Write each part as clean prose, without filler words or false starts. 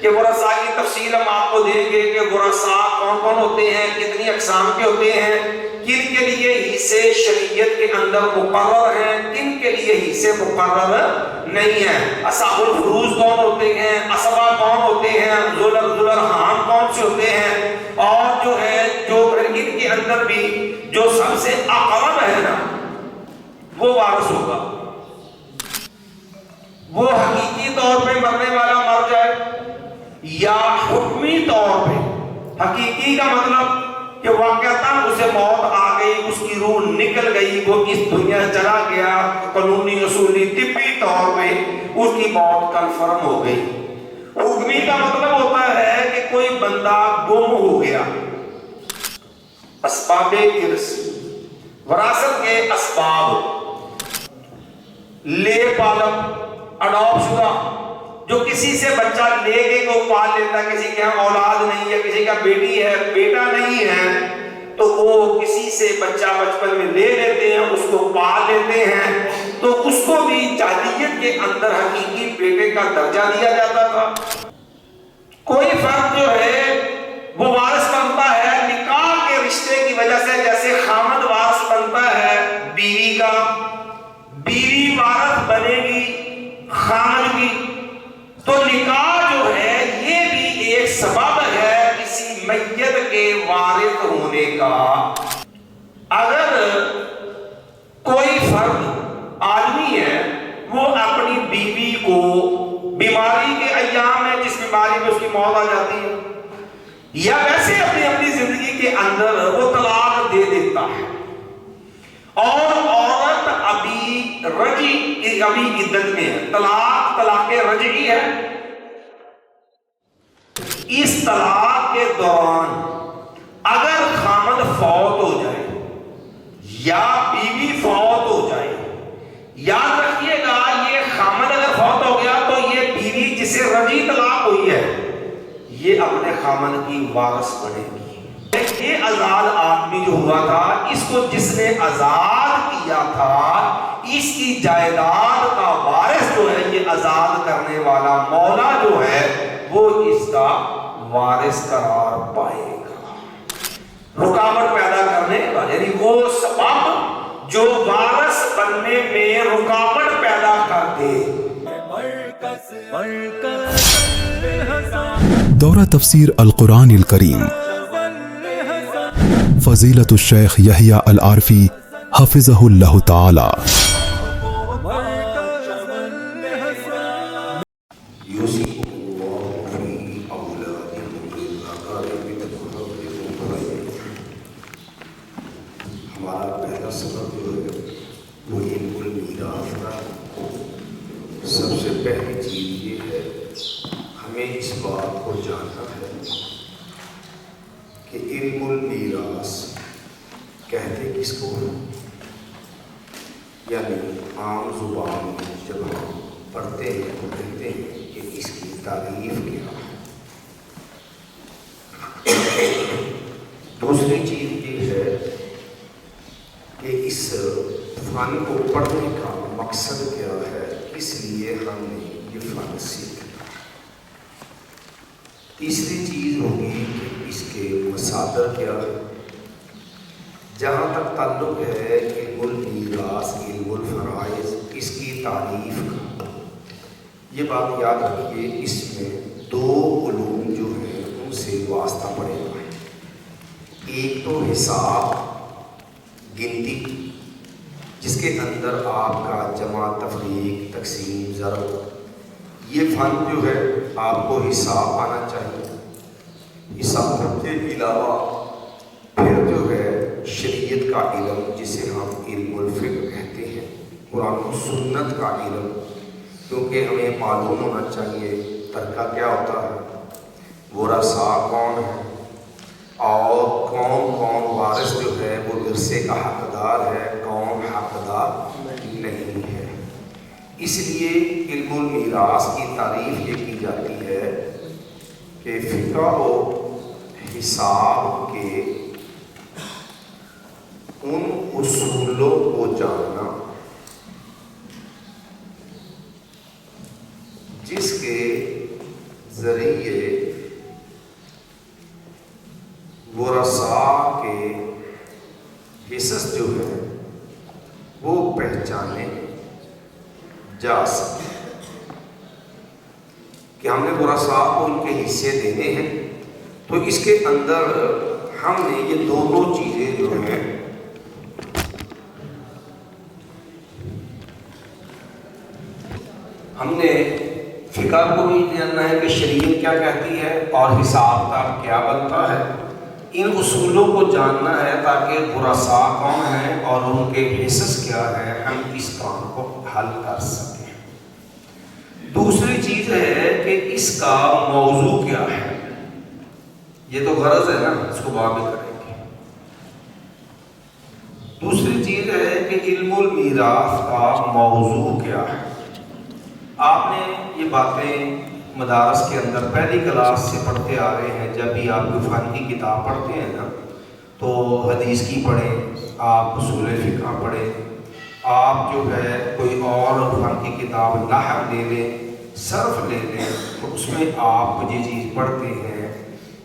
کہ ورثاء کی تفصیل ہم آپ کو دیں گے کہ ورثاء کون کون ہوتے ہیں، کتنی اقسام کے ہوتے ہیں، کن کے لیے حصے شریعت کے اندر مقرر ہیں، کن کے لیے حصے مقرر نہیں ہیں، اصحاب الفروض کون ہوتے ہیں، اسبا کون ہوتے ہیں، ذوالارحام کون سے ہوتے ہیں، اور جو ہے جو ان کے اندر بھی جو سب سے اقرب ہے نا وہ وارث ہوگا۔ وہ حقیقی طور پہ مرنے والا مر جائے یا حکمی طور پہ، حقیقی کا مطلب کہ واقعتاً اسے موت آ گئی، اس کی روح نکل گئی، وہ اس دنیا چلا گیا، قانونی اصولی طبی طور پہ اس کی موت کنفرم ہو گئی۔ حکمی کا مطلب ہوتا ہے کہ کوئی بندہ گم ہو گیا۔ اسباب ارث، وراثت کے اسباب، لے پالم، اڈاپ شدہ، جو کسی سے بچہ لے کے کو پال لیتا ہے، کسی کے یہاں اولاد نہیں ہے، کسی کا بیٹی ہے بیٹا نہیں ہے، تو وہ کسی سے بچہ بچپن میں لے لیتے ہیں، اس کو پال لیتے ہیں، تو اس کو بھی جاہلیت کے اندر حقیقی بیٹے کا درجہ دیا جاتا تھا۔ کوئی فرد جو ہے وہ وارث بنتا ہے نکاح کے رشتے کی وجہ سے، جیسے خامد وارث بنتا ہے بیوی کا، بیوی وارث بنے گی خامد کی، تو نکاح جو ہے یہ بھی ایک سبب ہے کسی میت کے وارث ہونے کا۔ اگر کوئی فرد آدمی ہے وہ اپنی بیوی کو بیماری کے ایام میں، جس بیماری میں اس کی موت آ جاتی ہے، یا ویسے اپنی زندگی کے اندر وہ طلاق دے دیتا ہے، اور عورت ابھی عدت میں ہے، طلاق رجعی ہے، اس طلاق کے دوران اگر خامد فوت ہو جائے یا بیوی فوت ہو جائے، یاد رکھیے گا یہ خامد اگر فوت ہو گیا تو یہ بیوی جسے رجعی طلاق ہوئی ہے یہ اپنے خامد کی وارث بنے گی۔ یہ آزاد آدمی جو ہوا تھا، اس کو جس نے آزاد کیا تھا، اس کی جائیداد کا وارث جو ہے، یہ آزاد کرنے والا مولا جو ہے وہ اس کا وارث قرار پائے گا۔ رکاوٹ پیدا کرنے والا، یعنی وہ سبب جو وارث بننے میں رکاوٹ پیدا کر دے۔ دورہ تفسیر القرآن الکریم فضیلت الشیخ یحییٰ العارفی حفظہ اللہ تعالی۔ ہمارا پہلا سبق جو ہے وہ علم المیراث کا۔ سب سے پہلی چیز یہ ہے ہمیں اس بات کو جاننا ہے کہ علم المیراث کہتے کس کو ہے، یعنی عام زبان میں جب ہم پڑھتے ہیں تو کہتے ہیں کہ اس کی تعریف کیا ہے۔ دوسری چیز یہ ہے کہ اس فن کو پڑھنے کا مقصد کیا ہے، اس لیے ہم نے یہ فن سیکھا۔ تیسری چیز ہوگی کہ اس کے مصادر کیا ہے۔ جہاں تک تعلق ہے علم المیراث، علم الفرائض، اس کی تعریف کا، یہ بات یاد رکھیے، اس میں دو علوم جو ہیں ان سے واسطہ پڑے گا۔ ایک تو حساب، گنتی، جس کے اندر آپ کا جمع، تفریق، تقسیم، ضرب، یہ فن جو ہے آپ کو حساب آنا چاہیے۔ حساب کے علاوہ پھر جو ہے شریعت کا علم، جسے ہم علم الفقہ کہتے ہیں، قرآن و سنت کا علم، کیونکہ ہمیں معلوم ہونا چاہیے ترکہ کیا ہوتا ہے، ورثاء کون ہے، اور کون کون وارث جو ہے وہ ورثے کا حقدار ہے، کون حقدار نہیں ہے۔ اس لیے علم المیراث کی تعریف یہ کی جاتی ہے کہ فقہ و حساب کے ان اصولوں کو جاننا جس کے ذریعے ورثاء کے حصص جو ہے وہ پہچانے جا سکے کہ ہم نے ورثاء کو ان کے حصے دینے ہیں، تو اس کے اندر ہم نے یہ دونوں چیزیں جو ہیں ہم نے فقہ کو بھی جاننا ہے کہ شریعت کیا کہتی ہے اور حساب کا کیا بنتا ہے، ان اصولوں کو جاننا ہے تاکہ ورثاء کون ہیں اور ان کے حصص کیا ہیں، ہم اس کام کو حل کر سکیں۔ دوسری چیز ہے کہ اس کا موضوع کیا ہے، یہ تو غرض ہے نا، اس کو بعد میں کریں گے۔ دوسری چیز ہے کہ علم المیراث کا موضوع کیا ہے۔ آپ نے یہ باتیں مدارس کے اندر پہلی کلاس سے پڑھتے آ رہے ہیں، جب بھی آپ کوئی فن کی کتاب پڑھتے ہیں نا تو حدیث کی پڑھیں، آپ اصول فقہ پڑھیں، آپ جو ہے کوئی اور فن کی کتاب نحو لے لیں، صرف لے لیں، تو اس میں آپ یہ چیز پڑھتے ہیں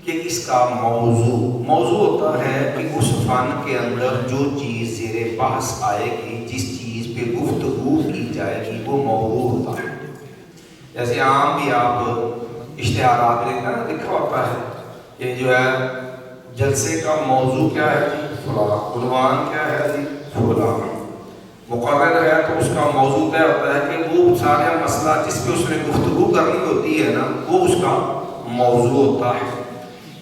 کہ اس کا موضوع ہوتا ہے کہ اس فن کے اندر جو چیز زیر بحث آئے گی، جس چیز پہ گفتگو کی جائے گی، وہ موضوع ہوتا ہے۔ جیسے عام بھی آپ اشتہارات لکھا ہوتا ہے، یہ جو ہے جلسے کا موضوع کیا ہے جی فلاں، عنوان کیا ہے جی فلاں، مقرر ہے تو اس کا موضوع طے ہوتا ہے کہ وہ سارا مسئلہ جس پہ اس نے گفتگو کرنی ہوتی ہے نا، وہ اس کا موضوع ہوتا ہے۔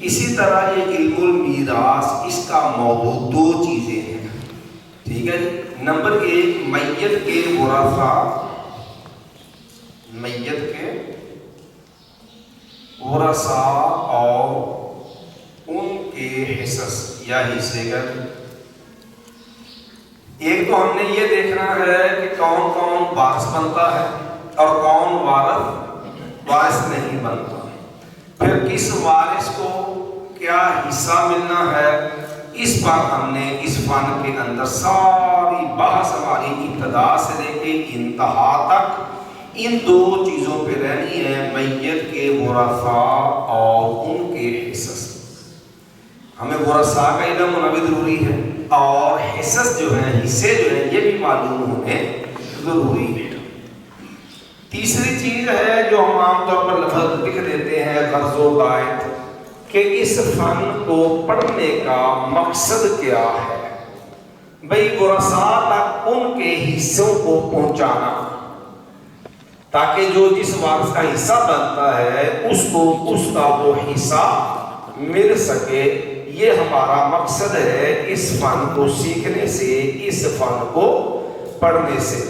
اسی طرح یہ علم المیراث، اس کا موضوع دو چیزیں ہیں، ٹھیک ہے جی۔ نمبر ایک، میت کے ورثاء، میت کے ورثاء اور ان کے حصص یا حصے کا۔ ایک تو ہم نے یہ دیکھنا ہے کہ کون کون وارث بنتا ہے اور کون وارث نہیں بنتا، پھر کس وارث کو کیا حصہ ملنا ہے، اس پر ہم نے اس فن کے اندر ساری بحث ہماری ابتدا سے لے کے انتہا تک ان دو چیزوں پہ رہنی ہے، میت کے ورثاء اور ان کے حصص۔ ہمیں ورثاء کا علم ہونا بھی ضروری ہے اور حصص جو ہیں، حصے جو ہیں، یہ بھی معلوم ہونے ضروری ہے۔ تیسری چیز ہے جو ہم عام طور پر لفظ لکھ دیتے ہیں، غرض و غایت، کہ اس فن کو پڑھنے کا مقصد کیا ہے، بھئی ورثاء تک ان کے حصوں کو پہنچانا، تاکہ جو جس وارث کا حصہ بنتا ہے اس کو اس کا وہ حصہ مل سکے۔ یہ ہمارا مقصد ہے اس فن کو سیکھنے سے، اس فن کو پڑھنے سے،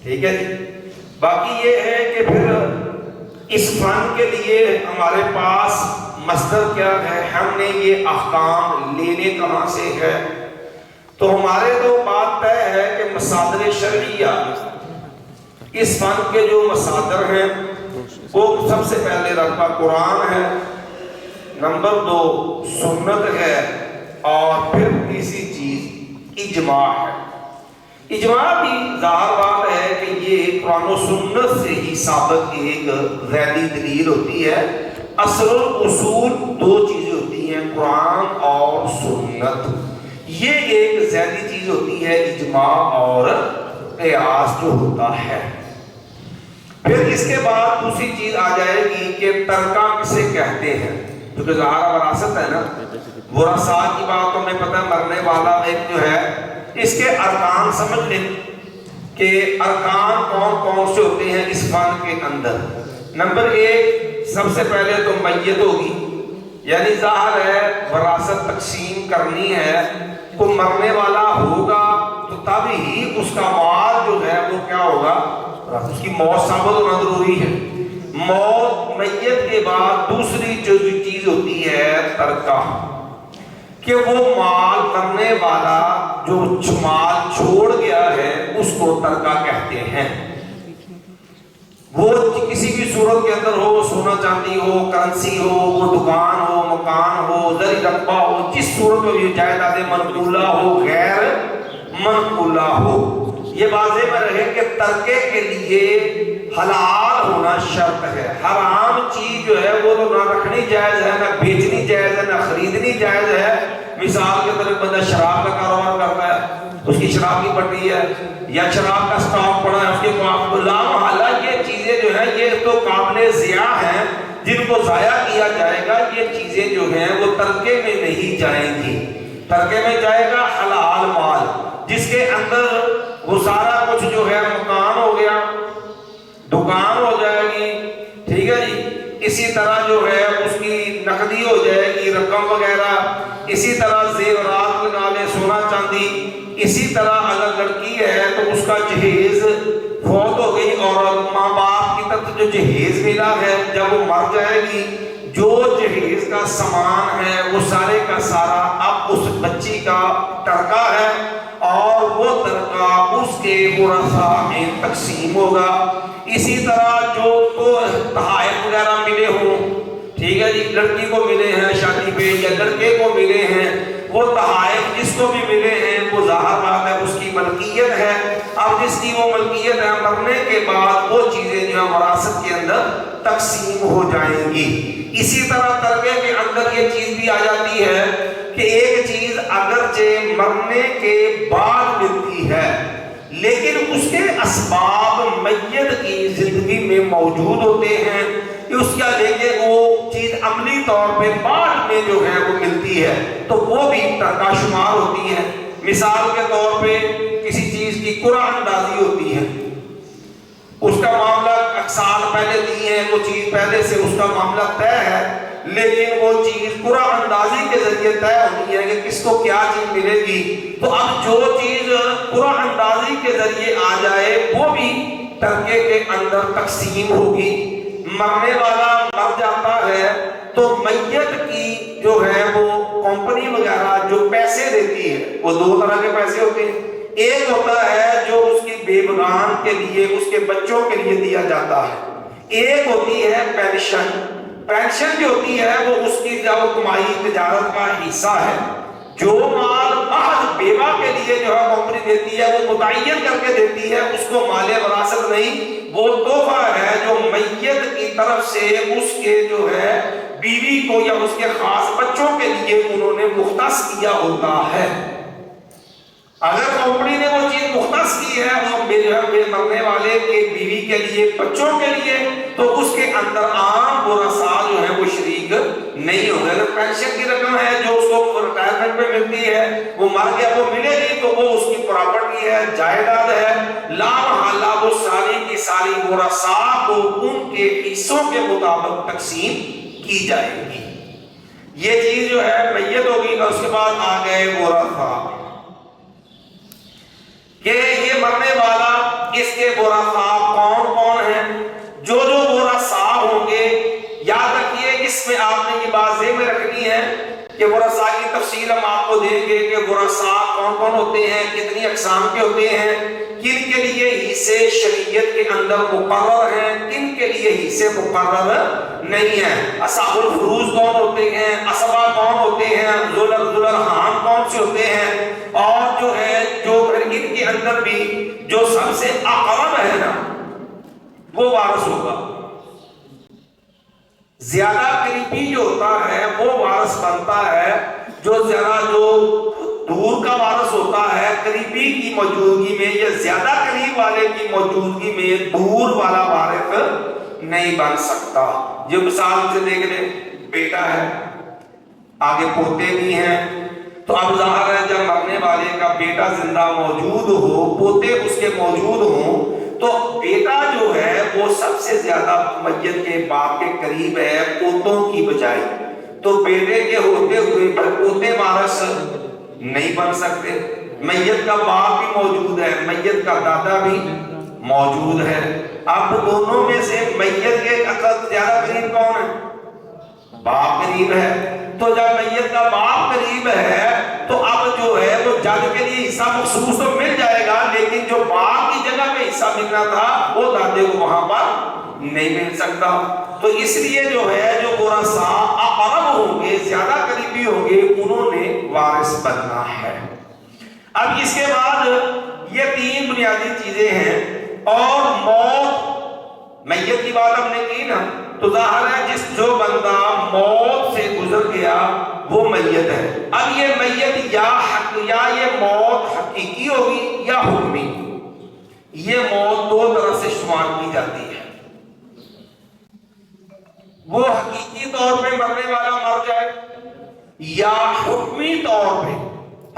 ٹھیک ہے جی۔ باقی یہ ہے کہ پھر اس فن کے لیے ہمارے پاس مصدر کیا ہے، ہم نے یہ احکام لینے کہاں سے ہے، تو ہمارے تو بات طے ہے کہ مصادر شرعیہ، اس فن کے جو مصادر ہیں وہ سب سے پہلے رتبہ قرآن ہے، نمبر 2 سنت ہے، اور پھر تیسری چیز اجماع ہے۔ اجماع بھی ظاہر بات ہے کہ یہ قرآن و سنت سے ہی ثابت ایک ذیلی دلیل ہوتی ہے۔ اصل اصول دو چیزیں ہوتی ہیں، قرآن اور سنت، یہ ایک ذیلی چیز ہوتی ہے اجماع اور قیاس جو ہوتا ہے۔ پھر اس کے بعد دوسری چیز آ جائے گی کہ ترکہ کسے کہتے ہیں، کیونکہ ظاہر وراثت ہے نا، ورثاء کی بات تو ہمیں پتہ ہے، مرنے والا ایک جو ہے، اس کے ارکان سمجھ لیں کہ ارکان کون کون سے ہوتے ہیں اس فن کے اندر۔ نمبر 1، سب سے پہلے تو میت ہوگی، یعنی ظاہر ہے وراثت تقسیم کرنی ہے، کوئی مرنے والا ہوگا تو تب ہی اس کا مال جو ہے وہ کیا ہوگا، اس کی موت ثابت ہونا ضروری ہے۔ موت میت کے بعد دوسری جو چیز ہوتی ہے ترکہ، کہ وہ مال کرنے والا جو مال چھوڑ گیا ہے اس کو ترکہ کہتے ہیں۔ وہ کسی بھی صورت کے اندر ہو، سونا چاندی ہو، کرنسی ہو، وہ دکان ہو، مکان ہو، زرعی رقبہ ہو، جس صورت میں یہ جائیداد منقولہ ہو، غیر منقولہ ہو، یہ واضح میں رہے کہ ترکے کے لیے حلال ہونا شرط ہے. حرام چیز جو ہے وہ تو نہ رکھنی جائز ہے، نہ بیچنی جائز ہے، نہ خریدنی جائز ہے. مثال کے طور پر بندہ شراب کا کاروبار کرتا ہے، اس کی شراب کی پٹی ہے یا شراب کا سٹاک پڑا ہے، اس کے لا محالہ یہ چیزیں جو ہیں یہ تو قابل ضیاع ہیں، جن کو ضائع کیا جائے گا. یہ چیزیں جو ہیں وہ ترکے میں نہیں جائیں گی. ترکے میں جائے گا حلال مال، جس کے اندر وہ سارا کچھ جو ہے مکان ہو گیا، دکان ہو جائے گی، ٹھیک ہے جی. اسی طرح جو ہے اس کی نقدی ہو جائے گی، رقم وغیرہ. اسی طرح زیورات لگا لے، سونا چاندی. اسی طرح اگر لڑکی ہے تو اس کا جہیز فوت ہو گئی اور ماں باپ کی طرف جو جہیز ملا ہے جب وہ مر جائے گی، جو جہیز کا سامان ہے وہ سارے کا سارا اب اس بچی کا ترکہ ہے، اور وہ ترکہ اس کے ورثاء میں تقسیم ہوگا. اسی طرح جو تو تحائف وغیرہ ملے ہوں، ٹھیک ہے جی، لڑکی کو ملے ہیں شادی پہ یا لڑکے کو ملے ہیں، وہ تحائف جس کو بھی ملے ہیں وہ ظاہر بات ہے اس کی ملکیت ہے. اب جس کی وہ ملکیت ہے، مرنے کے بعد وہ چیزیں جو ہیں وراثت کے اندر تقسیم ہو جائیں گی. اسی طرح ترکے کے اندر یہ چیز بھی آ جاتی ہے کہ ایک چیز اگرچہ مرنے کے بعد ملتی ہے لیکن اس کے اسباب میت کی زندگی میں موجود ہوتے ہیں، اس کا لیکن وہ چیز عملی طور پہ بعد میں جو ہے وہ ملتی ہے تو وہ بھی ترکہ شمار ہوتی ہے. مثال کے طور پہ کسی چیز کی قرعہ اندازی ہوتی ہے، اس کا معاملہ سال پہلے دی ہے، وہ چیز پہلے سے اس کا معاملہ طے ہے، لیکن وہ چیز قرعہ اندازی کے ذریعے طے ہونی ہے کہ کس کو کیا چیز ملے گی. تو اب جو چیز قرعہ اندازی کے ذریعے آ جائے وہ بھی ترکے کے اندر تقسیم ہوگی. مرنے والا مر جاتا ہے تو میت کی جو ہے وہ کمپنی وغیرہ جو پیسے دیتی ہے، وہ دو طرح کے پیسے ہوتے ہیں. ایک ہوتا ہے جو اس کی بیوگان کے لیے، اس کے بچوں کے لیے دیا جاتا ہے. ایک ہوتی ہے پینشن. پینشن جو ہوتی ہے وہ اس کی جب کمائی تجارت کا حصہ ہے. جو مال محض بیوہ کے لیے جو ہے کمپنی دیتی ہے وہ متعین کر کے دیتی ہے، اس کو مال وراثت نہیں، وہ تحفہ ہے جو میت کی طرف سے اس کے جو ہے بیوی کو یا اس کے خاص بچوں کے لیے انہوں نے مختص کیا ہوتا ہے. اگر کمپنی نے وہ چیز مختص کی ہے اور مرنے والے کے بیوی کے لیے، بچوں کے لیے، تو اس کے اندر عام ورثاء جو ہے وہ شریک نہیں ہوگا. اگر پینشن کی رقم ہے جو اس کو ریٹائرمنٹ پہ ملتی ہے، وہ مر گیا وہ ملے گی تو وہ اس کی پراپرٹی ہے، جائیداد ہے، لا محالہ وہ ساری کی ساری ورثاء کو ان کے حصوں کے مطابق تقسیم کی جائے گی. یہ چیز جو ہے میت ہوگی. اور اس کے بعد آ گئے ورثاء کہ یہ مرنے والا، اس کے ورثاء کون کون ہیں. جو ورثاء ہوں گے، یاد رکھیے اس میں آپ نے یہ بات ذہن میں رکھنی ہے کہ ورثاء کی تفصیل ہم آپ کو دیں گے کہ ورثاء کون کون ہوتے ہیں، کتنی اقسام کے ہوتے ہیں، کن کے لیے حصے شریعت کے اندر مقرر ہیں، کن کے لیے حصے مقرر نہیں ہیں. اصحاب الفروض کون ہوتے ہیں، اسبا کون ہوتے ہیں، ذوالارحام کون سے ہوتے ہیں، اور جو ہے جو ان کے اندر بھی جو سب سے اقرب ہے نا وہ وارث ہوگا. زیادہ قریبی جو ہوتا ہے وہ وارث بنتا ہے. جو دور کا وارث ہوتا ہے قریبی کی موجودگی میں یا زیادہ قریب والے کی موجودگی میں دور والا وارث نہیں بن سکتا. جو مثال سے دیکھ لیں، بیٹا ہے، آگے پوتے بھی ہیں، تو اب ظاہر ہے جب مرنے والے کا بیٹا زندہ موجود ہو، پوتے اس کے موجود ہوں، تو بیٹا جو ہے وہ سب سے زیادہ میت کے باپ کے قریب ہے پوتوں کی بجائے. تو بیٹے کے ہوتے ہوئے پوتے وارث نہیں بن سکتے. میت کا باپ بھی موجود ہے، میت کا دادا بھی موجود ہے. اب دونوں میں سے میت کے زیادہ قریب کون ہے؟ باپ قریب ہے. تو جب میت کا باپ قریب ہے تو اب جو ہے وہ جد کے لیے حصہ مخصوص تو مل جائے گا، لیکن جو باپ کی جگہ پہ حصہ ملنا تھا وہ دادے کو وہاں پر نہیں مل سکتا. تو اس لیے جو ہے جو ورثاء اقرب ہوں گے، زیادہ قریبی ہوں گے، انہوں نے وارث بننا ہے. اب اس کے بعد یہ تین بنیادی چیزیں ہیں. اور موت، میت کی بات ہم نے کی نا، تو ظاہر ہے جو بندہ موت سے گزر گیا وہ میت ہے. اب یہ میت یا یہ موت حقیقی ہوگی یا حکمی. یہ موت دو طرح سے شمار کی جاتی ہے. وہ حقیقی طور پہ مرنے والا مر جائے یا حکمی طور پہ.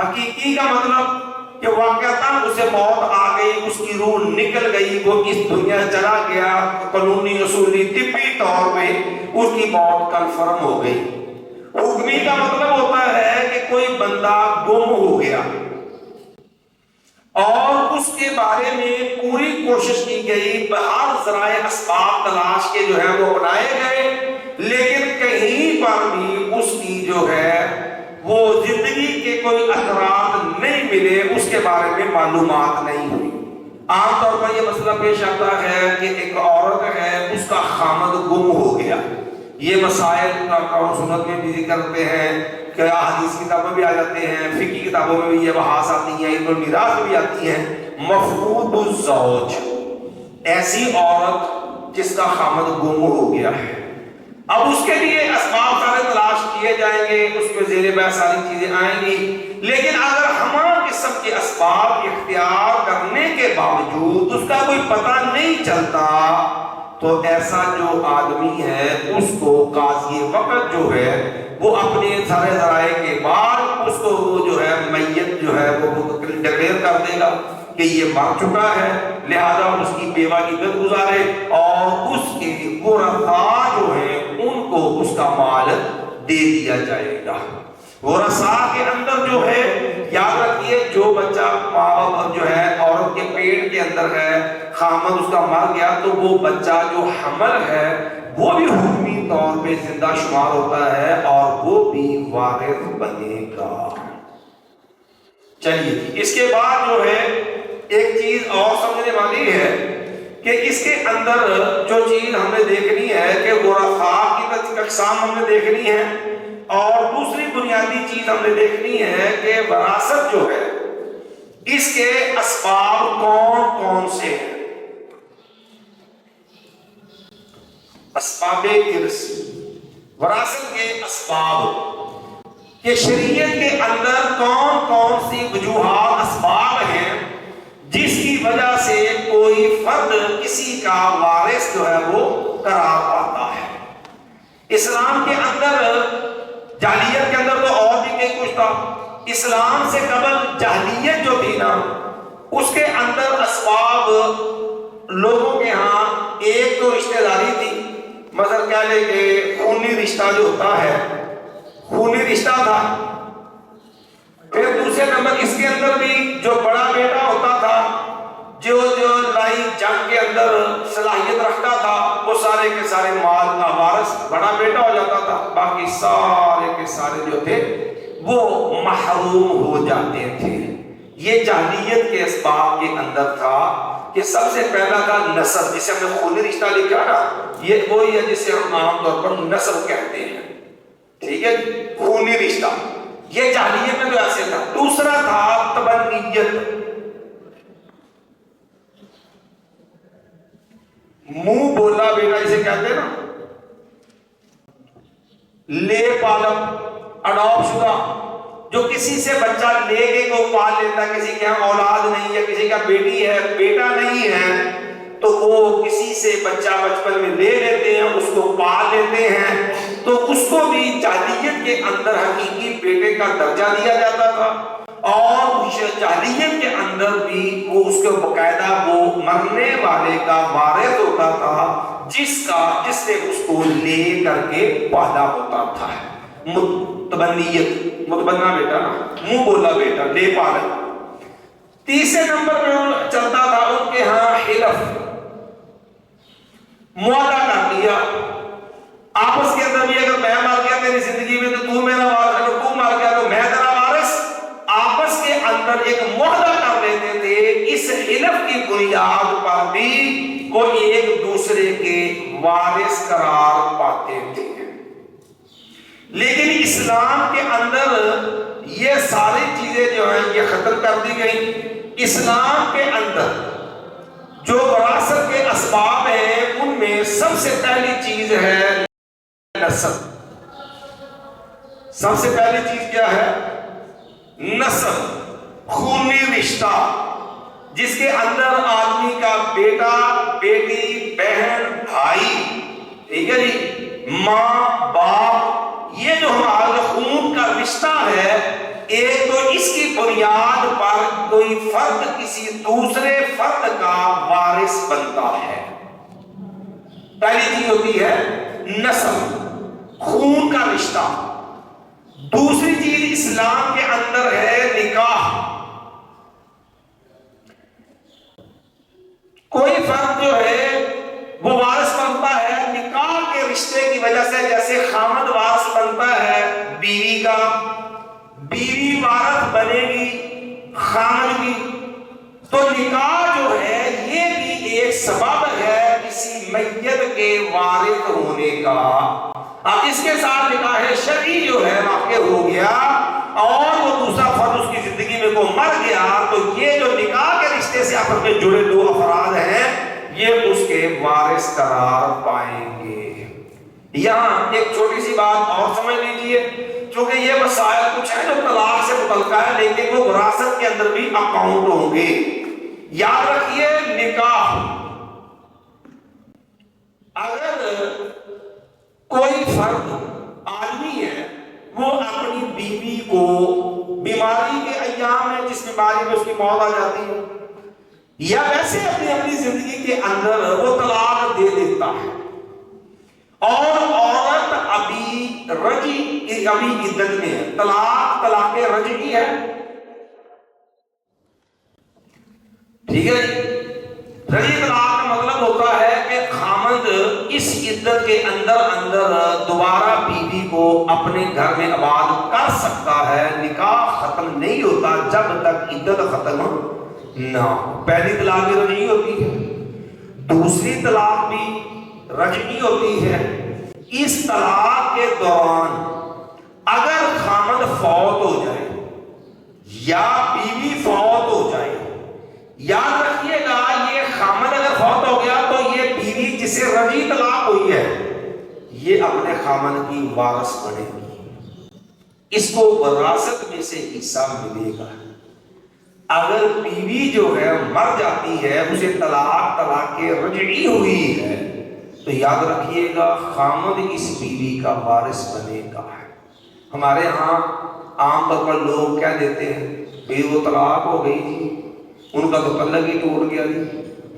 حقیقی کا مطلب کہ واقعتاً اسے موت آ گئی، اس کی روح نکل گئی، وہ اس دنیا چلا گیا، قانونی اصولی طبی طور پہ اس کی موت کنفرم ہو گئی. حکمی کا مطلب ہوتا ہے کہ کوئی بندہ گم ہو گیا اور اس کے بارے میں پوری کوشش کی گئی، ہر ذرائع اسباب تلاش کے جو ہے وہ بنائے گئے، لیکن کہیں پر بھی اس کی جو ہے وہ زندگی کے کوئی اثرات نہیں ملے، اس کے بارے میں معلومات نہیں ہوئی. عام طور پر یہ مسئلہ پیش آتا ہے کہ ایک عورت ہے، اس کا خامد گم ہو گیا. یہ مسائل قرآن سنت میں بھی ذکر کرتے ہیں کہ حدیث کتابوں میں بھی آ جاتے ہیں، فقہی کتابوں میں بھی یہ بحث آتی ہیں، علم المیراث میں بھی آتی ہیں. مفقود الزوج، ایسی عورت جس کا خامد گم ہو گیا ہے. اب اس کے لیے اسباب سارے تلاش کیے جائیں گے، اس میں زیر بحث ساری چیزیں آئیں گی، لیکن اگر ہمارا قسم کے اسباب اختیار کرنے کے باوجود اس کا کوئی پتہ نہیں چلتا تو ایسا جو آدمی ہے اس کو قاضی وقت جو ہے وہ اپنے سارے ذرائع کے بعد اس کو وہ جو ہے میت جو ہے وہ ڈکلیئر کر دے گا کہ یہ مر چکا ہے، لہذا اس کی بیوہ کی عدت گزارے اور اس کے ورثاء جو ہیں ان کو اس کا مال دے دیا جائے گا. ورثاء کے اندر جو ہے یاد رکھیے، جو بچہ جو ہے عورت کے پیٹ کے اندر ہے، خامد اس کا مر گیا، تو وہ بچہ جو حمل ہے وہ بھی حکمی طور پہ زندہ شمار ہوتا ہے اور وہ بھی وارث بنے گا. چلیے اس کے بعد جو ہے ایک چیز اور سمجھنے والی ہے کہ اس کے اندر جو چیز ہم نے دیکھنی ہے کہ ورثاء کی اقسام ہم نے دیکھنی ہے، اور دوسری بنیادی چیز ہم نے دیکھنی ہے کہ وراثت جو ہے اس کے اسباب کون کون سے ہیں. اسباب ارث، وراثت کے اسباب کہ شریعت کے اندر کون کون سی وجوہات اسباب ہیں جس کی وجہ سے کوئی فرد کسی کا وارث جو ہے وہ قرار پاتا ہے. اسلام کے اندر، جاہلیت کے اندر تو اور بھی کئی کچھ تھا. اسلام سے قبل جاہلیت جو تھی نا، اس کے اندر اسباب لوگوں کے ہاں ایک تو رشتہ داری تھی. مثلا کیا لے کہ خونی رشتہ جو ہوتا ہے، خونی رشتہ تھا. پھر دوسرے نمبر اس کے اندر بھی جو بڑا بیٹا ہوتا تھا، جو لڑائی جنگ کے اندر صلاحیت رکھتا تھا، وہ سارے کے سارے مال کا وارث بڑا بیٹا ہو جاتا تھا. باقی سارے کے سارے جو تھے وہ محروم ہو جاتے تھے. یہ جاہلیت کے اسباب کے اندر تھا کہ سب سے پہلا تھا نسب، جسے ہم نے خونی رشتہ لکھا نا، یہ وہی ہے جسے ہم عام طور پر نسب کہتے ہیں. ٹھیک ہے، خونی رشتہ یہ جاہلیت میں تو ایسے تھا. دوسرا تھا تبنیت، منہ بولا بیٹا جسے کہتے ہیں نا، لے پالم، اڈاپ شدہ، جو کسی سے بچہ لے کے کو پال لیتا ہے، کسی کے یہاں اولاد نہیں ہے، کسی کا بیٹی ہے بیٹا نہیں ہے، تو وہ کسی سے بچہ بچپن میں لے لیتے ہیں، اس کو پال لیتے ہیں. تو اس کو بھی جاہلیت کے اندر حقیقی بیٹے کا درجہ دیا جاتا تھا، اور جاہلیت کے اندر بھی وہ اس کو باقاعدہ وہ مرنے والے کا وارث ہوتا تھا جس نے اس کو لے کر کے پالا ہوتا تھا. تبنیت، متبنہ بیٹا، منہ بولا بیٹا، لے پالا. تیسرے نمبر پہ چلتا تھا ان کے ہاں حلف، معاہدہ کر لیا آپس کے اندر بھی، اگر میں مر گیا میری زندگی میں تو تو میرا وارث، اگر تو مر گیا تو میں تیرا وارث. آپس کے اندر ایک معاہدہ کر لیتے تھے. اس حلف کی بنیاد پر بھی وہ ایک دوسرے کے وارث قرار پاتے تھے. لیکن اسلام کے اندر یہ ساری چیزیں جو ہیں یہ ختم کر دی گئی. اسلام کے اندر جو وراثت کے اسباب ہیں ان میں سب سے پہلی چیز ہے نسل. سب سے پہلی چیز کیا ہے؟ نسل، خونی رشتہ، جس کے اندر آدمی کا بیٹا، بیٹی، بہن، بھائی، ٹھیک ہے جی، ماں، باپ، یہ جو ہمارا خون کا رشتہ ہے، ایک تو اس کی بنیاد پر کوئی فرد کسی دوسرے فرد کا وارث بنتا ہے. پہلی چیز ہوتی ہے نسل، خون کا رشتہ. دوسری چیز اسلام کے اندر ہے نکاح. کوئی فرد جو ہے وہ وارث بنتا ہے نکاح کے رشتے کی وجہ سے. جیسے خامد وارث بنتا ہے بیوی کا، بیوی وارث بنے گی خامد کی. تو نکاح جو ہے یہ بھی ایک سبب ہے کسی میت کے وارث ہونے کا. اب اس کے ساتھ نکاح شرعی جو ہے واقع ہو گیا اور وہ دوسرا فرد اس کی زندگی میں کو مر گیا، تو یہ جو نکاح کے رشتے سے آپس میں جڑے دو افراد ہیں یہ اس کے وارث قرار پائیں گے. یہاں ایک چھوٹی سی بات اور سمجھ لیجئے، چونکہ یہ مسائل کچھ ہیں جو طلاق سے متعلقہ ہے لیکن وہ وراثت کے اندر بھی اکاؤنٹ ہوں گے. یاد رکھیے نکاح، اگر کوئی فرد آدمی ہے وہ اپنی بیوی کو بیماری کے ایام میں، جس بیماری میں اس کی موت آ جاتی ہے، یا ویسے اپنی زندگی کے اندر وہ طلاق دے دیتا ہے اور عورت ابھی عدت میں ہے، طلاق رجعی ہے، ٹھیک ہے جی. رجعی طلاق کا مطلب ہوتا ہے کہ خامد اس عدت کے اندر دوبارہ بیوی کو اپنے گھر میں آباد کر سکتا ہے. نکاح ختم نہیں ہوتا جب تک عدت ختم نہ ہو. پہلی طلاق بھی رجعی ہوتی ہے، دوسری طلاق بھی رجعی ہوتی ہے. اس طلاق کے دوران اگر خامد فوت ہو جائے یا بیوی فوت ہو جائے، یاد رکھیے گا یہ خامد اگر فوت ہو گیا تو یہ بیوی جسے رجعی طلاق ہوئی ہے یہ اپنے خامد کی وارث بنے گی، اس کو وراثت میں سے حصہ ملے گا. اگر بیوی جو ہے مر جاتی ہے، اسے طلاق رجعی ہوئی ہے، تو یاد رکھیے گا خامد اس بیوی کا وارث بنے گا. ہمارے ہاں عام طور پر لوگ کہہ دیتے ہیں بھئی وہ طلاق ہو گئی تھی، ان کا تو تعلق ہی ٹوٹ گیا جی،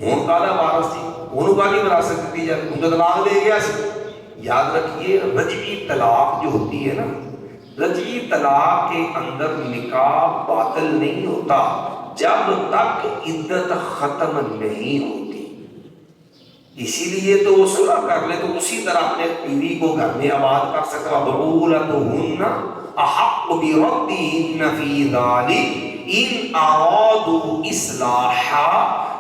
ہوں کالا وارث تھی، ان کا نہیں وراثت دی جاتی، ان کا طلاق دے گیا سی. یاد رکھیے رجعی طلاق جو ہوتی ہے نا، رجعی طلاق کے اندر نکاح باطل نہیں ہوتا جب تک عدت ختم نہیں ہوتی. اسی لیے تو وہ صلح کر لے تو اسی طرح اپنے بیوی کو گھر میں آباد کر سکتا. وَبُعُولَتُهُنَّ أَحَقُّ بِرَدِّهِنَّ فِي ذَلِكَ إِنْ أَرَادُوا إِصْلَاحًا،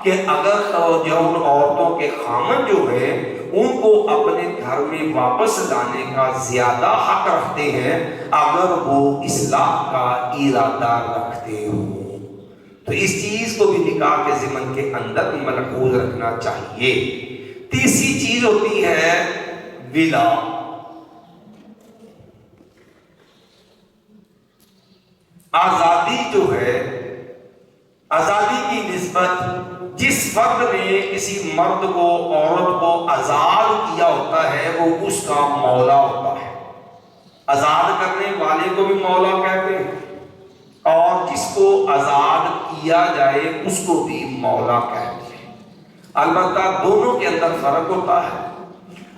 کہ اگر توجہ ان عورتوں کے خامد جو ہے ان کو اپنے گھر میں واپس لانے کا زیادہ حق رکھتے ہیں اگر وہ اصلاح کا ارادہ رکھتے ہوں. تو اس چیز کو بھی نکاح کے ضمن کے اندر ملحوظ رکھنا چاہیے. تیسری چیز ہوتی ہے ولا. آزادی جو ہے، آزادی کی نسبت جس فرد نے کسی مرد کو عورت کو آزاد کیا ہوتا ہے وہ اس کا مولا ہوتا ہے. آزاد کرنے والے کو بھی مولا کہتے ہیں اور جس کو آزاد کیا جائے اس کو بھی مولا کہتے ہیں. البتہ دونوں کے اندر فرق ہوتا ہے.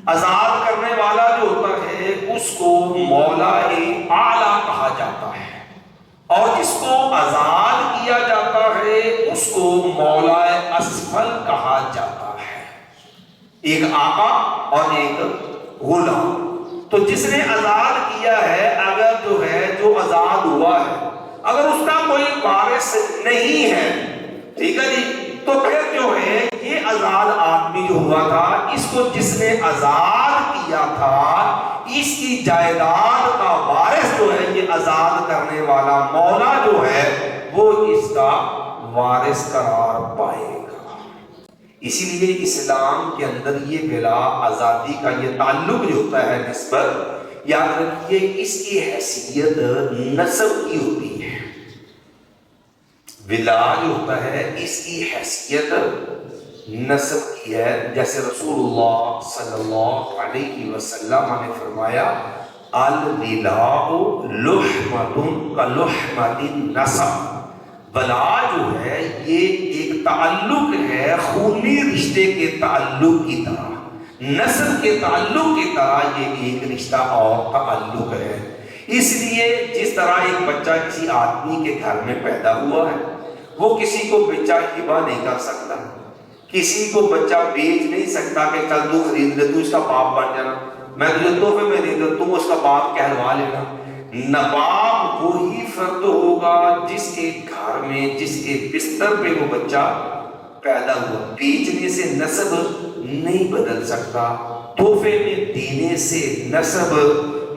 آزاد کرنے والا جو ہوتا ہے اس کو مولا اعلیٰ کہا جاتا ہے اور جس کو آزاد کیا جاتا ہے اس کو مولا اسفل کہا جاتا ہے. ایک آقا اور ایک غلام. تو جس نے آزاد کیا ہے اگر جو ہے جو آزاد ہوا ہے اگر اس کا کوئی وارث نہیں ہے، ٹھیک ہے جی، تو پھر جو ہے یہ آزاد آدمی جو ہوا تھا اس کو جس نے آزاد کیا تھا اس کی جائیداد کا وارث جو ہے یہ آزاد کرنے والا مولا جو ہے وہ اس کا وارث قرار پائے گا۔ اسی لیے اسلام کے اندر یہ ولا آزادی کا یہ تعلق جو ہوتا ہے نسبت، یاد رکھیے اس کی حیثیت نسب کی ہوتی ہے۔ ولا جو ہوتا ہے اس کی حیثیت نسب کی ہے، جیسے رسول اللہ صلی اللہ علیہ وسلم نے فرمایا الولاء لحمۃ کلحمۃ النسب، ولا جو ہے یہ ایک تعلق ہے خونی رشتے کے تعلق کی طرح، نسب کے تعلق کی طرح یہ ایک رشتہ اور تعلق ہے۔ اس لیے جس طرح ایک بچہ کسی آدمی کے گھر میں پیدا ہوا ہے، وہ کسی کو بچہ ہبہ نہیں کر سکتا، کسی کو بچہ بیچ نہیں سکتا کہ چل تو خرید لے، تو اس کا باپ بن جانا، میں تجھے تحفے میں دے دوں، تم اس کا باپ کہلوا لینا۔ نواب وہی فرد ہوگا جس کے گھر میں، جس کے بستر پہ وہ بچہ پیدا ہوا۔ بیچنے سے نسب نہیں بدل سکتا، تحفے میں دینے سے نسب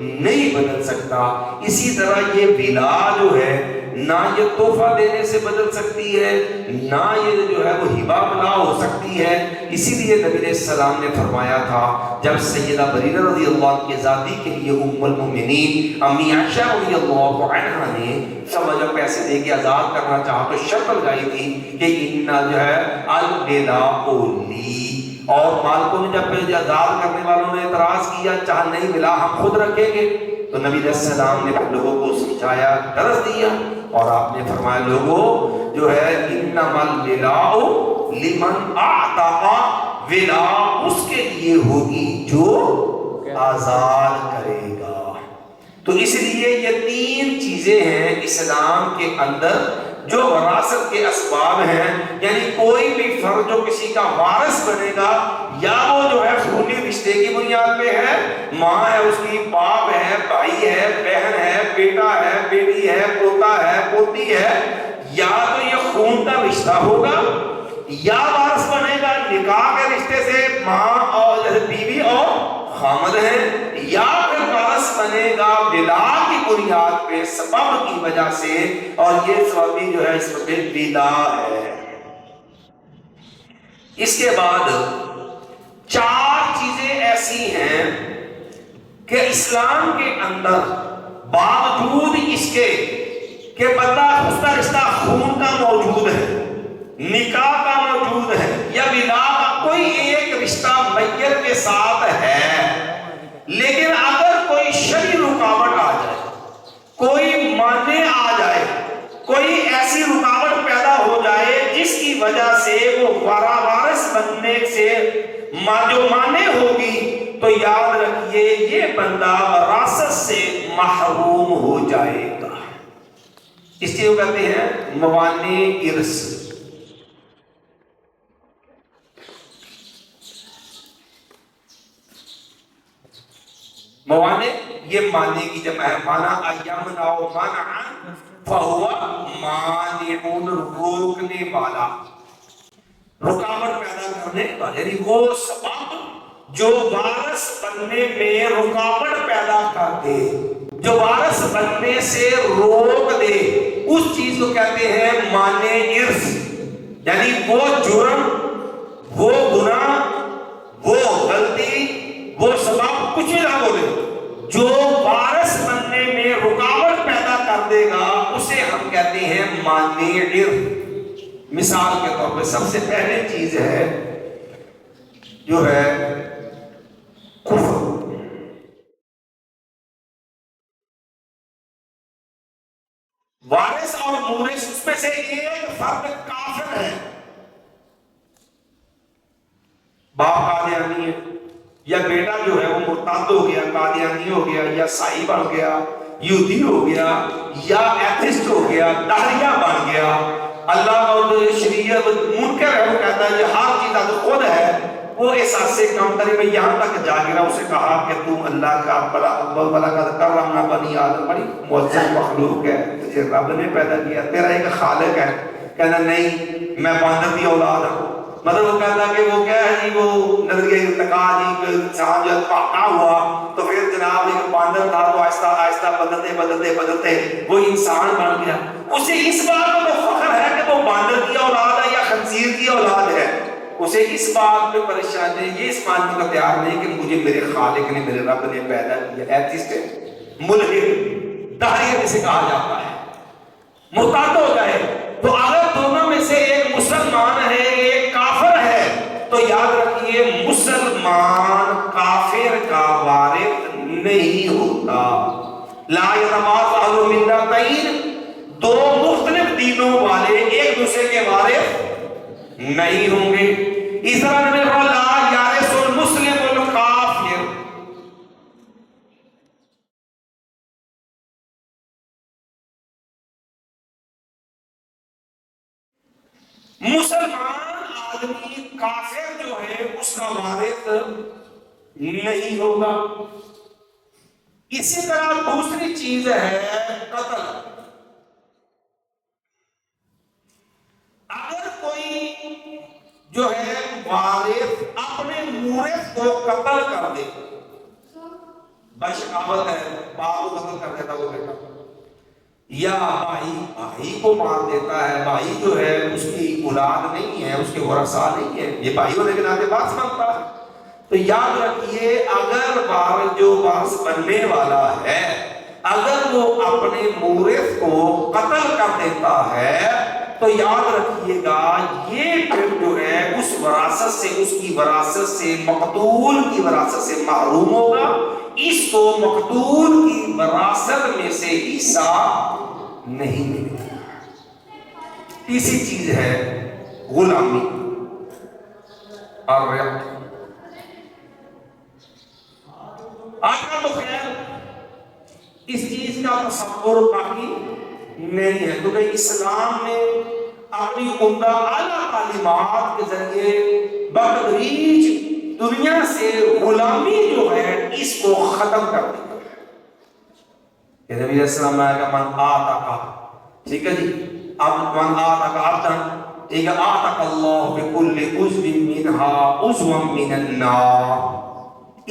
نہیں بدل سکتا۔ اسی طرح یہ ولا جو ہے نہ یہ تحفہ دینے سے بدل سکتی ہے، نہ یہ جو ہے وہ ہبہ بنا ہو سکتی ہے۔ اسی لیے نبی علیہ السلام نے فرمایا تھا جب سیدہ بریرہ رضی اللہ عنہ کی آزادی کے لیے ام المؤمنین امی عائشہ رضی اللہ عنہا نے سب جب پیسے دے کے آزاد کرنا چاہا تو شرط لگائی تھی کہ ان جو ہے الولاء لی، اور مالکوں نے جب آزاد کرنے والوں نے اعتراض کیا چاہا نہیں ولا ہم خود رکھیں گے، تو نبی علیہ السلام نے لوگوں کو سمجھایا، درس دیا، اور آپ نے فرمایا لوگوں جو ہے انما الولاء لمن اعتق، ولا اس کے لیے ہوگی جو آزاد کرے گا۔ تو اس لیے یہ تین چیزیں ہیں اسلام کے اندر جو وراثت کے اسباب ہیں، یعنی کوئی بھی فرد جو کسی کا وارث بنے گا یا وہ جو ہے خونی رشتے کی بنیاد پہ ہے، ماں ہے اس کی، باپ ہے، بھائی ہے، بہن ہے، بیٹا ہے، بیٹی ہے، پوتا ہے، پوتی ہے، یا تو یہ خون کا رشتہ ہوگا یا وارث بنے گا نکاح کے رشتے سے، ماں اور بیوی اور خامد ہے، یا پھر وارث بنے گا ولا کی بنیاد پہ سبب کی وجہ سے، اور یہ سبب جو ہے اس میں ولا ہے۔ اس کے بعد چار چیزیں ایسی ہیں کہ اسلام کے اندر باوجود اس کے کہ بندہ اس کا رشتہ خون کا موجود ہے، نکاح کا موجود ہے، یا ولا کا کوئی ایک رشتہ میت کے ساتھ ہے، لیکن اگر کوئی شرعی رکاوٹ آ جائے، کوئی مانع آ جائے، کوئی ایسی رکاوٹ پیدا ہو جائے جس کی وجہ سے وہ وارث بننے سے جو مانع ہوگی، تو یاد رکھیے یہ بندہ وراثت سے محروم ہو جائے گا۔ اس لیے وہ کہتے ہیں موانع ارث۔ موانع یہ مانع کی جمع ہے، مانا ایمنع منعا فہو مانع، روکنے والا، رکاوٹ پیدا کرنے والا، یعنی وہ سبب جو وارث بننے میں رکاوٹ پیدا کر دے، جو وارث بننے سے روک دے، اس چیز کو کہتے ہیں مانع ارث۔ یعنی وہ جرم، وہ گناہ، وہ غلطی، وہ سبب کچھ بھی نہ بولے، جو وارث بننے میں رکاوٹ پیدا کر دے گا اسے ہم کہتے ہیں مانع ارث۔ مثال کے طور پہ سب سے پہلے چیز ہے جو ہے کفر۔ وارث اور مورث اس میں سے ایک فرد کافر ہے، باپ قادیانی ہے، یا بیٹا جو ہے وہ مرتد ہو گیا، قادیانی ہو گیا، یا عیسائی بن گیا، یہودی ہو گیا، یا ایتھسٹ ہو گیا، داہریہ بن گیا، اللہ اور شریعت منکر ہے، وہ کہتا ہے یہ ہر چیز تو خود ہے، وہ احساس سے کم تری میں یہاں تک جا گرا، اسے کہا کہ تم اللہ کا بلا کرمنا بنی آدم، بڑی معزز مخلوق ہے، تجھے رب نے پیدا کیا، تیرا ایک خالق ہے۔ کہنا نہیں میں باندر کی اولاد ہوں، مطلب وہ کہتا کہ وہ کیا ہے جی، وہ نظریہ ارتقا جی انسان جب پاکا ہوا تو پھر جناب ایک باندر تھا تو آہستہ آہستہ آہستہ بدلتے بدلتے بدلتے وہ انسان بن گیا، اسے اس بات کا تو فخر ہے کہ وہ باندر کی اولاد ہے یا خنزیر کی اولاد ہے، اسے اس بات پہ پریشان ہے، یہ اس ماننے کا تیار نہیں کہ مجھے میرے خالق نے، میرے رب نے پیدا کیا۔ ایتھیسٹ ہے، ملحد، داہریہ جسے کہا جاتا ہے، مرتد ہو گئے۔ تو اگر دونوں میں سے ایک مسلمان ہے ایک کافر ہے تو یاد رکھیے مسلمان کافر کا وارث نہیں ہوتا۔ لا يتوارث اہل ملتین، دو مختلف دینوں والے ایک دوسرے کے وارث نہیں ہوں گے۔ اس طرح نبی لا یارث المسلم الکافر، مسلمان آدمی کافر جو ہے اس کا وارث نہیں ہوگا۔ اسی طرح دوسری چیز ہے قتل۔ اگر کوئی جو ہے وارث اپنے مورث کو قتل کر دے، بشقاوت ہے، باپ کو قتل کر دیتا وہ بیٹا، یا بھائی کو مار دیتا ہے، بھائی جو ہے اس کی اولاد نہیں ہے، اس کے ورثاء نہیں ہے، یہ بھائی ہونے کے ناطے وارث بنتا ہے۔ تو یاد رکھیے اگر وارث جو وارث بننے والا ہے اگر وہ اپنے مورث کو قتل کر دیتا ہے تو یاد رکھیے گا یہ پھر جو ہے اس وراثت سے، اس کی وراثت سے، مقتول کی وراثت سے محروم ہوگا، اس کو مقتول کی وراثت میں سے حصہ نہیں ملے گا۔ تیسری چیز ہے غلامی اور رق۔ آج کا تو خیر اس چیز کا تصور باقی نہیں ہے، کیونکہ اسلام نے اپنی عمدہ اعلیٰ تعلیمات کے ذریعے بتدریج دنیا سے غلامی جو ہے اس کو ختم کر دیا ہے۔ کہ نبی علیہ السلام نے کہا من آتق، ٹھیک ہے جی، اب من آتق عبدا، ٹھیک ہے، آتق اللہ بکل عضو منها عضوا من النار۔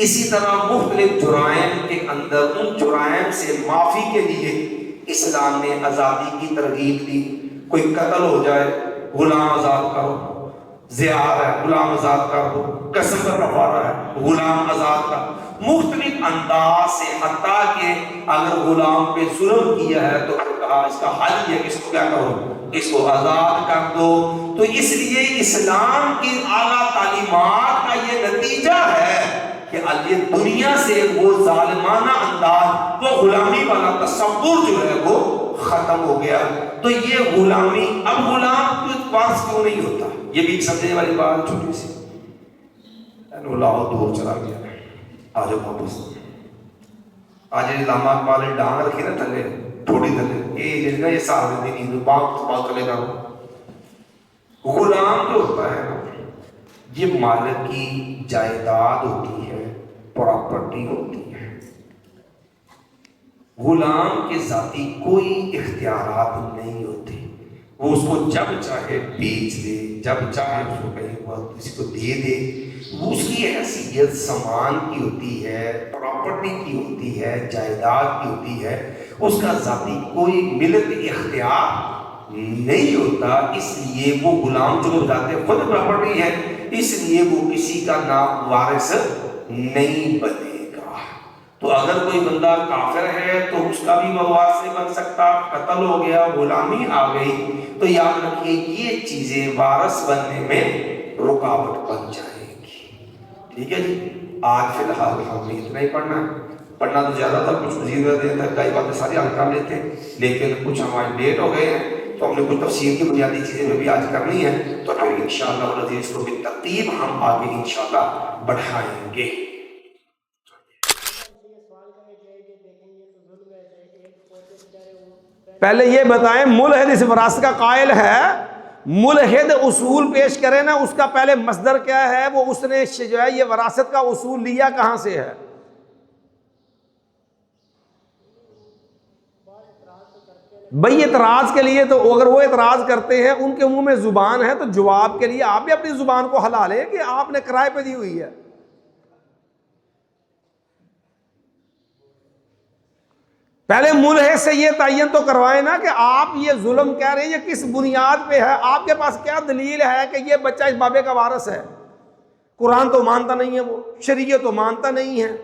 اسی طرح مختلف جرائم کے اندر ان جرائم سے معافی کے لیے اسلام نے آزادی کی ترغیب دی۔ کوئی قتل ہو جائے غلام آزاد کرو، زہار ہے غلام آزاد کر دو، قسم کا کفارہ ہے غلام آزاد کر، مختلف انداز سے، حتیٰ کہ اگر غلام پہ ظلم کیا ہے تو کہا اس کا حل یہ کہ اس کو کیا کرو، اس کو آزاد کر دو۔ تو اس لیے اسلام کی اعلیٰ تعلیمات کا یہ نتیجہ ہے کہ یہ دنیا سے وہ ظالمانہ انداز، وہ غلامی والا تصور جو ہے وہ ختم ہو گیا۔ تو یہ غلامی، اب غلام وارث کیوں نہیں ہوتا، یہ بھی سمجھنے والی بات چھوٹی سی، لاہور دور چلا گیا، آج واپس آج علامہ اقبال نے ڈانگ رکھی نا تھلے، تھوڑی تھلے، یہ سارے دن باغ تلے کا غلام جو ہوتا ہے نا، یہ مالک کی جائیداد ہوتی ہے، پراپرٹی ہوتی ہے۔ غلام کے ذاتی کوئی اختیارات نہیں ہوتے، وہ اس کو جب چاہے بیچ دے، جب چاہے اس کو کہیں وقت کسی کو دے دے، وہ اس کی حیثیت سامان کی ہوتی ہے، پراپرٹی کی ہوتی ہے، جائیداد کی ہوتی ہے، اس کا ذاتی کوئی ملک اختیار نہیں ہوتا۔ اس لیے وہ غلام جو ذاتی خود پراپرٹی ہے، اس لیے وہ کسی کا نام وارث نہیں بنے گا۔ تو اگر کوئی بندہ کافر ہے تو اس کا بھی وہ وارث نہیں بن سکتا، قتل ہو گیا، غلامی آ گئی، تو یاد رکھیے یہ چیزیں وارث بننے میں رکاوٹ بن جائیں گی۔ ٹھیک ہے جی، آج فی الحال ہم نے اتنا ہی پڑھنا تو زیادہ تھا، کچھ مزید دیتا ہے، کئی باتیں ساری حل کر لیتے ہیں، لیکن کچھ ہمارے لیٹ ہو گئے ہیں تو ہم نے کچھ تفسیر کی بنیادی چیزیں میں بھی آج کرنی ہے، تو پھر انشاءاللہ العزیز اس کو بالترتیب ہم آگے انشاءاللہ بڑھائیں گے۔ پہلے یہ بتائیں ملحد اس وراثت کا قائل ہے، ملحد اصول پیش کرے نا، اس کا پہلے مصدر کیا ہے، وہ اس نے جو ہے یہ وراثت کا اصول لیا کہاں سے ہے؟ بھئی اعتراض کے لیے تو اگر وہ اعتراض کرتے ہیں، ان کے منہ میں زبان ہے، تو جواب کے لیے آپ بھی اپنی زبان کو ہلا لیں کہ آپ نے کرائے پہ دی ہوئی ہے۔ پہلے ملحد سے یہ تعین تو کروائے نا کہ آپ یہ ظلم کہہ رہے ہیں یہ کس بنیاد پہ ہے، آپ کے پاس کیا دلیل ہے کہ یہ بچہ اس بابے کا وارث ہے؟ قرآن تو مانتا نہیں ہے، وہ شریعت تو مانتا نہیں ہے۔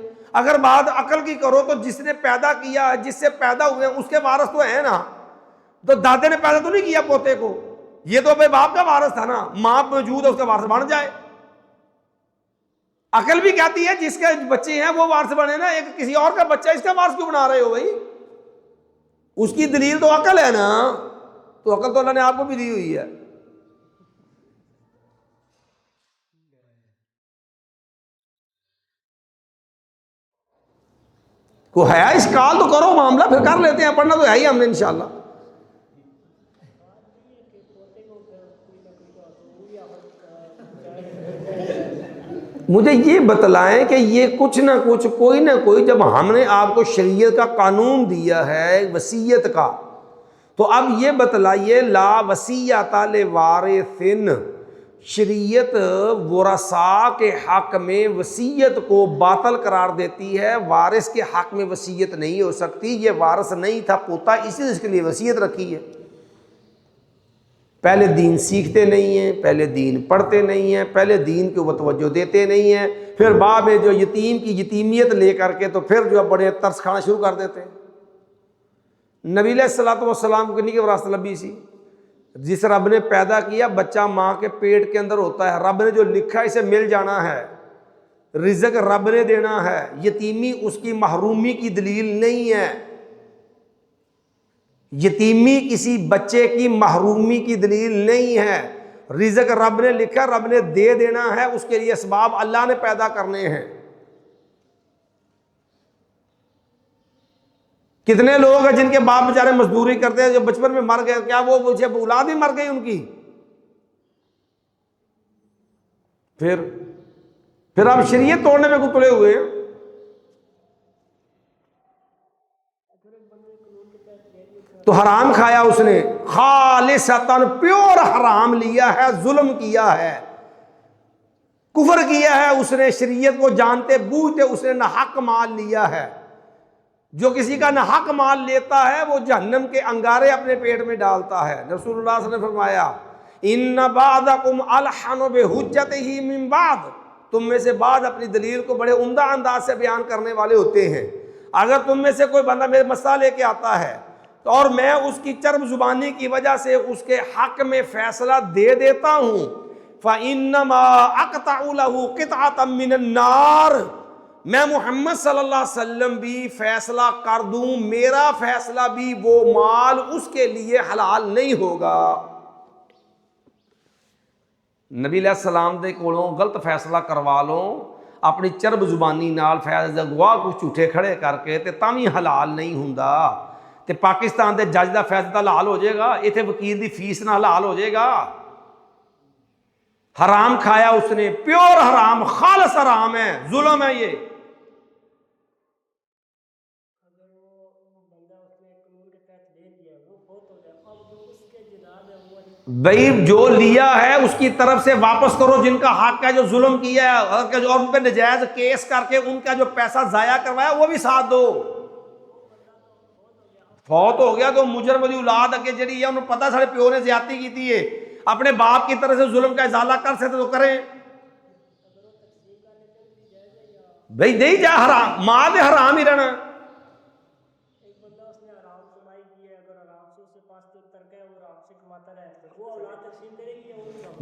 اگر بات عقل کی کرو تو جس نے پیدا کیا ہے، جس سے پیدا ہوئے ہیں، اس کے وارث تو ہے نا۔ تو دادے نے پیدا تو نہیں کیا پوتے کو، یہ تو اپنے باپ کا وارث تھا نا، ماں موجود ہے اس کا وارث بن جائے۔ عقل بھی کہتی ہے جس کے بچے ہیں وہ وارث بنے نا، ایک کسی اور کا بچہ اس کا وارث کیوں بنا رہے ہو بھائی؟ اس کی دلیل تو عقل ہے نا، تو عقل تو اللہ نے آپ کو بھی دی ہوئی ہے۔ کو ہے اس کال تو کرو معاملہ، پھر کر لیتے ہیں، پڑھنا تو ہے ہی ہم نے انشاءاللہ۔ مجھے یہ بتلائیں کہ یہ کچھ نہ کچھ کوئی نہ کوئی، جب ہم نے آپ کو شریعت کا قانون دیا ہے وصیت کا، تو اب یہ بتلائیے لا وصیۃ لوارث، شریعت ورثاء کے حق میں وصیت کو باطل قرار دیتی ہے، وارث کے حق میں وصیت نہیں ہو سکتی۔ یہ وارث نہیں تھا پوتا، اسی لیے اس کے لیے وصیت رکھی ہے۔ پہلے دین سیکھتے نہیں ہیں، پہلے دین پڑھتے نہیں ہیں، پہلے دین کو توجہ دیتے نہیں ہیں، پھر بعد میں جو یتیم کی یتیمیت لے کر کے تو پھر جو بڑے ترس کھانا شروع کر دیتے ہیں۔ نبی علیہ الصلوۃ والسلام کو کی وراثت لبی سی، جس رب نے پیدا کیا بچہ ماں کے پیٹ کے اندر ہوتا ہے، رب نے جو لکھا اسے مل جانا ہے، رزق رب نے دینا ہے، یتیمی اس کی محرومی کی دلیل نہیں ہے، یتیمی کسی بچے کی محرومی کی دلیل نہیں ہے، رزق رب نے لکھا، رب نے دے دینا ہے، اس کے لیے اسباب اللہ نے پیدا کرنے ہیں۔ کتنے لوگ ہیں جن کے باپ بیچارے مزدوری کرتے ہیں جو بچپن میں مر گئے، کیا وہ مجھے اولاد بھی مر گئی ان کی؟ پھر آپ شریعت توڑنے میں کو تلے ہوئے ہیں۔ تو حرام کھایا اس نے، خالصتاً پیور حرام لیا ہے، ظلم کیا ہے، کفر کیا ہے اس نے، شریعت کو جانتے بوجھتے اس نے ناحق مال لیا ہے۔ جو کسی کا ناحق مال لیتا ہے وہ جہنم کے انگارے اپنے پیٹ میں ڈالتا ہے۔ رسول اللہ صلی اللہ علیہ وسلم نے فرمایا ان بعضکم الحن بحجتہ من بعض، تم میں سے بعض اپنی دلیل کو بڑے عمدہ انداز سے بیان کرنے والے ہوتے ہیں۔ اگر تم میں سے کوئی بندہ میرے مسئلہ لے کے آتا ہے اور میں اس کی چرب زبانی کی وجہ سے اس کے حق میں فیصلہ دے دیتا ہوں، فَإِنَّمَا أَقْطَعُ لَهُ قِطْعَةً مِّنَ النَّارِ، میں محمد صلی اللہ علیہ وسلم بھی فیصلہ کر دوں، میرا فیصلہ بھی وہ مال اس کے لیے حلال نہیں ہوگا۔ نبی علیہ السلام دے کولوں غلط فیصلہ کروا لو اپنی چرب زبانی نال، فیصلہ گواہ کو جھوٹے کھڑے کر کے تے تاں حلال نہیں ہوندا۔ تے پاکستان دے جج دا فیصلہ حلال ہو جائے گا؟ ایتھے وکیل دی فیس نہ حلال ہو جائے گا؟ حرام کھایا اس نے، پیور حرام، خالص حرام ہے، ظلم ہے یہ۔ بھائی جو لیا ہے اس کی طرف سے واپس کرو، جن کا حق ہے، جو ظلم کیا ہے اور ان پہ نجائز کیس کر کے ان کا جو پیسہ ضائع کروایا وہ بھی ساتھ دو۔ فوت ہو گیا تو مجرم دی اولاد اگے جڑی ہے انہوں پتہ سارے پیو نے زیادتی کی تھی ہے، اپنے باپ کی طرف سے ظلم کا ازالہ کر سکتے تو کریں۔ بھائی نہیں جا، حرام ماں دے حرام ہی رہنا۔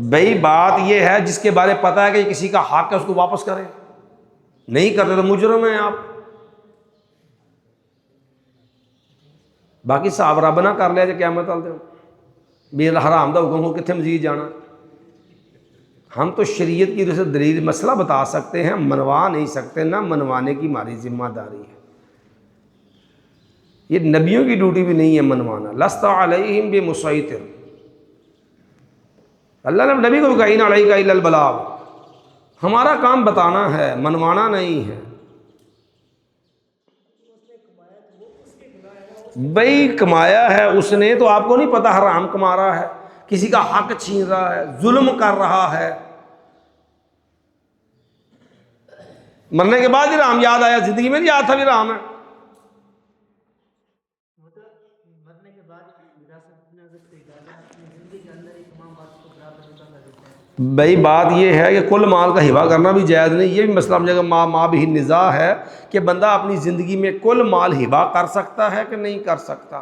بھائی بات یہ ہے جس کے بارے پتہ ہے کہ کسی کا حق ہے اس کو واپس کریں، نہیں کرتے تو مجرم ہیں آپ۔ باقی صاحب رب نہ کر لیا جی قیامت والے دن بھی حرام دا حکم ہو کتنے مزید جانا۔ ہم تو شریعت کی طرف سے دلیل مسئلہ بتا سکتے ہیں، منوا نہیں سکتے، نہ منوانے کی ہماری ذمہ داری ہے۔ یہ نبیوں کی ڈیوٹی بھی نہیں ہے منوانا، لست علیہم بمسیطر، اللہ نے نبی کو بھی کہا ان علیک الا البلاغ، ہمارا کام بتانا ہے، منوانا نہیں ہے۔ بھائی کمایا ہے اس نے تو آپ کو نہیں پتا حرام کما رہا ہے، کسی کا حق چھین رہا ہے، ظلم کر رہا ہے۔ مرنے کے بعد ہی رام یاد آیا، زندگی میں نہیں یاد تھا بھی رام ہے۔ بھائی بات یہ ہے کہ کل مال کا ہبہ کرنا بھی جائز نہیں. یہ بھی مسئلہ ہم جگہ ماں بھی نزاع ہے کہ بندہ اپنی زندگی میں کل مال ہبہ کر سکتا ہے کہ نہیں کر سکتا.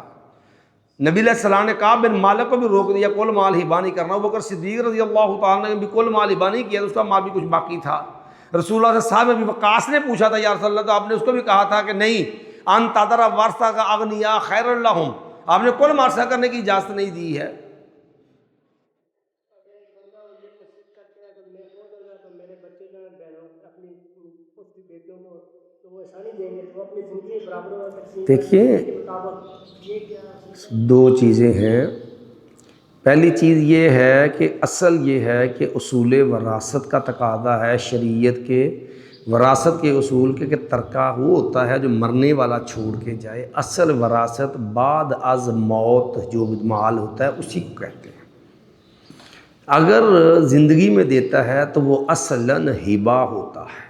نبی علیہ السلام نے کعب بن مالک کو بھی روک دیا کل مال ہبہ نہیں کرنا. ابوبکر صدیق رضی اللہ تعالیٰ نے بھی کل مال ہبہ نہیں کیا, اس کا مال بھی کچھ باقی تھا. رسول اللہ صلی اللہ علیہ وسلم ابی وقاص نے پوچھا تھا یا رسول اللہ, تو آپ نے اس کو بھی کہا تھا کہ نہیں, ان تذر ورثتک اغنیاء خیر لہم, آپ نے کل مال سے کرنے کی اجازت نہیں دی ہے. دیکھیے دو چیزیں ہیں. پہلی چیز یہ ہے کہ اصل یہ ہے کہ اصول وراثت کا تقاضا ہے شریعت کے, وراثت کے اصول کے کہ ترکہ وہ ہوتا ہے جو مرنے والا چھوڑ کے جائے. اصل وراثت بعد از موت جو مال ہوتا ہے اسی کو کہتے ہیں. اگر زندگی میں دیتا ہے تو وہ اصلاً ہبہ ہوتا ہے.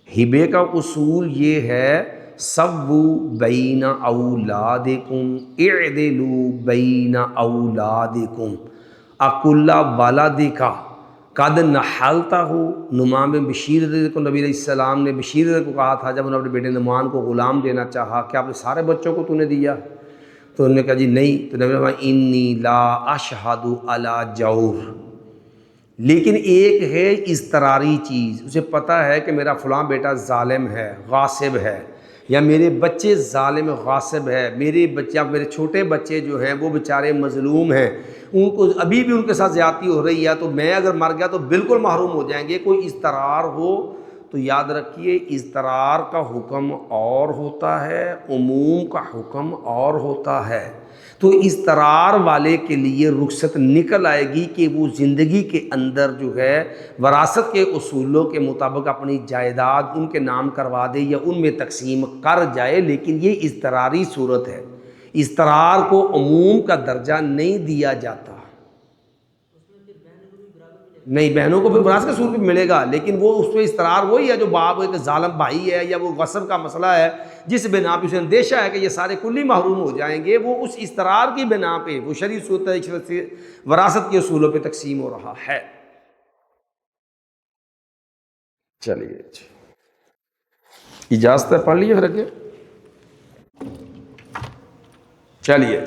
ہبے کا اصول یہ ہے سووا بین اولادکم اعدلوا بین اولادکم اکل ولدک قد نحلتہ. نعمان بن بشیر کو نبی علیہ السلام نے بشیر کو کہا تھا جب انہوں نے اپنے بیٹے نعمان کو غلام دینا چاہا, کہ آپ نے سارے بچوں کو تو نے دیا؟ تو انہوں نے کہا جی نہیں. تو نبی نے کہا انی لا اشہد علی جور. لیکن ایک ہے اضطراری چیز, اسے پتہ ہے کہ میرا فلاں بیٹا ظالم ہے, غاصب ہے, یا میرے بچے ظالم غاصب ہے, میرے بچے یا میرے چھوٹے بچے جو ہیں وہ بیچارے مظلوم ہیں, ان کو ابھی بھی ان کے ساتھ زیادتی ہو رہی ہے, تو میں اگر مر گیا تو بالکل محروم ہو جائیں گے. کوئی اضطرار ہو تو یاد رکھیے اضطرار کا حکم اور ہوتا ہے, عموم کا حکم اور ہوتا ہے. تو اضطرار والے کے لیے رخصت نکل آئے گی کہ وہ زندگی کے اندر جو ہے وراثت کے اصولوں کے مطابق اپنی جائیداد ان کے نام کروا دے یا ان میں تقسیم کر جائے. لیکن یہ اضطراری صورت ہے, اضطرار کو عموم کا درجہ نہیں دیا جاتا. نہیں, بہنوں کو بھی وراثت کے اصول پہ ملے گا, لیکن وہ اس میں اضطرار وہی ہے جو باپ ایک ظالم بھائی ہے یا وہ غصب کا مسئلہ ہے جس بنا پہ اسے اندیشہ ہے کہ یہ سارے کلی محروم ہو جائیں گے, وہ اس اضطرار کی بنا پہ وہ شرعی صورت سے وراثت کے اصولوں پہ تقسیم ہو رہا ہے. چلیے اجازت ہے, پڑھ لیے پھر آگے. چلیے